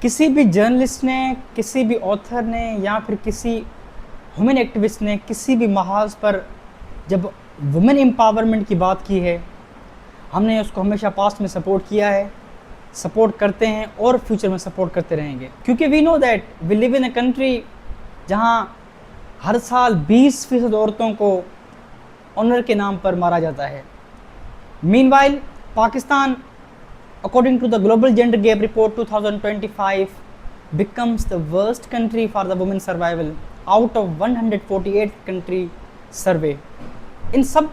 किसी भी जर्नलिस्ट ने, किसी भी ऑथर ने या फिर किसी वुमेन एक्टिविस्ट ने किसी भी महाज पर जब वुमेन एम्पावरमेंट की बात की है, हमने उसको हमेशा पास्ट में सपोर्ट किया है, सपोर्ट करते हैं और फ्यूचर में सपोर्ट करते रहेंगे, क्योंकि we know that we live in a country जहां हर साल 20% औरतों को ऑनर के नाम पर मारा जाता है। Meanwhile Pakistan, according to the Global Gender Gap Report 2025, becomes the worst country for the women survival out of 148 country survey। इन सब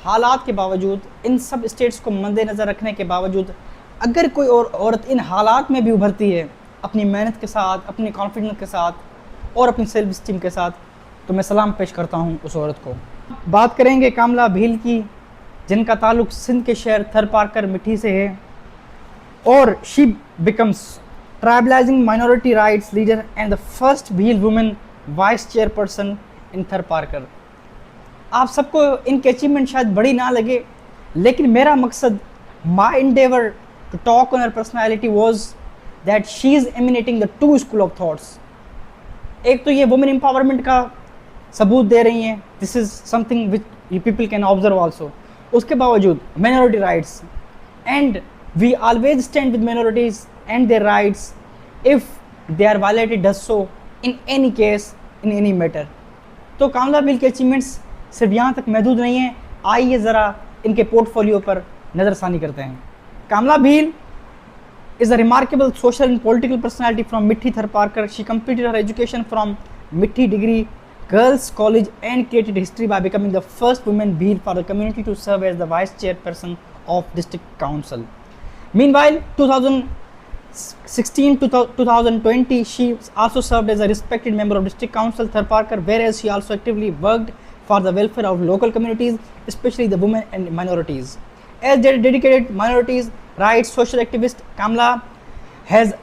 हालात के बावजूद, इन सब स्टेट्स को मद्देनज़र रखने के बावजूद, अगर कोई और औरत इन हालात में भी उभरती है अपनी मेहनत के साथ, अपने कॉन्फिडेंस के साथ और अपनी सेल्फ स्टीम के साथ, तो मैं सलाम पेश करता हूँ उस औरत को। बात करेंगे कामला भील की, जिनका ताल्लुक सिंध के शहर थरपारकर मिठी से है और she becomes tribalizing minority rights leader and the first Bhil women vice chairperson in Tharparkar. आप सबको इनकी अचीवमेंट शायद बड़ी ना लगे, लेकिन मेरा मकसद, माई endeavor to talk on her personality was that she is emanating the two school of thoughts। एक तो ये वुमेन एम्पावरमेंट का सबूत दे रही हैं, this is something which you people can observe also. उसके बावजूद minority rights, and we always stand with minorities and their rights if they are violated does so in any case, in any matter. तो कामला भील के achievements सिर्फ यहाँ तक महदूद नहीं है, आइए ज़रा इनके पोर्टफोलियो पर नज़रसानी करते हैं। कामला Bhil is a remarkable social and political personality from Mithi Tharparkar। She completed her education from Mithi Degree Girls College and created history by becoming the first woman Bhil for the community to serve as the vice chairperson of district council। Meanwhile, 2016 to 2020, she also served as a respected member of district council Tharparkar, whereas she also actively worked for the welfare of local communities, especially the women and minorities। As dedicated minorities rights social activist, Kamla has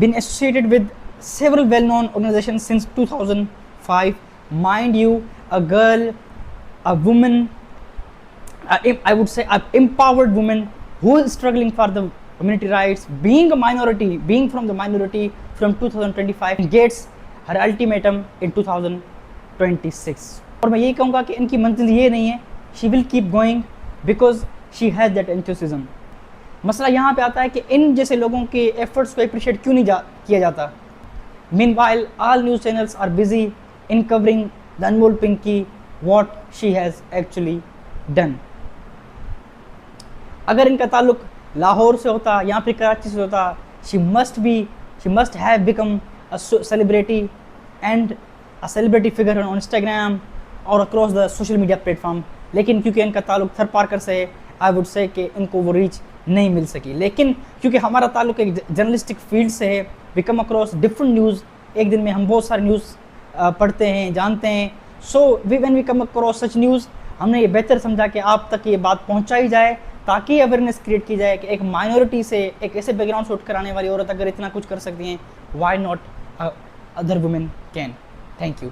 been associated with several well-known organizations since 2005। Mind you, a girl, a woman, I would say an empowered woman who is struggling for the community rights, being a minority, being from the minority from 2025, gets her ultimatum in 2026। और मैं यही कहूँगा कि इनकी मंजिल ये नहीं है, she will keep going because she has that enthusiasm। मसला यहाँ पे आता है कि इन जैसे लोगों के एफर्ट्स को अप्रिशिएट क्यों नहीं किया जाता। Meanwhile all news channels are busy in covering the Anmol Pinky what she has actually done. अगर इनका ताल्लुक लाहौर से होता या फिर कराची से होता, she must have become a celebrity and a celebrity figure on Instagram और across the social media platform. लेकिन क्योंकि इनका ताल्लुक थरपारकर से है, आई वुड से कि इनको वो रीच नहीं मिल सकी। लेकिन क्योंकि हमारा ताल्लुक एक जर्नलिस्टिक फील्ड से है, we come across different news, एक दिन में हम बहुत सारे न्यूज़ पढ़ते हैं, जानते हैं। So when we come across such news, हमने ये बेहतर समझा कि आप तक ये बात पहुंचाई जाए ताकि अवेयरनेस क्रिएट की जाए कि एक माइनॉरिटी से, एक ऐसे बैकग्राउंड से उठकर आने वाली औरत अगर इतना कुछ कर सकती हैं, why not other women can. Thank you.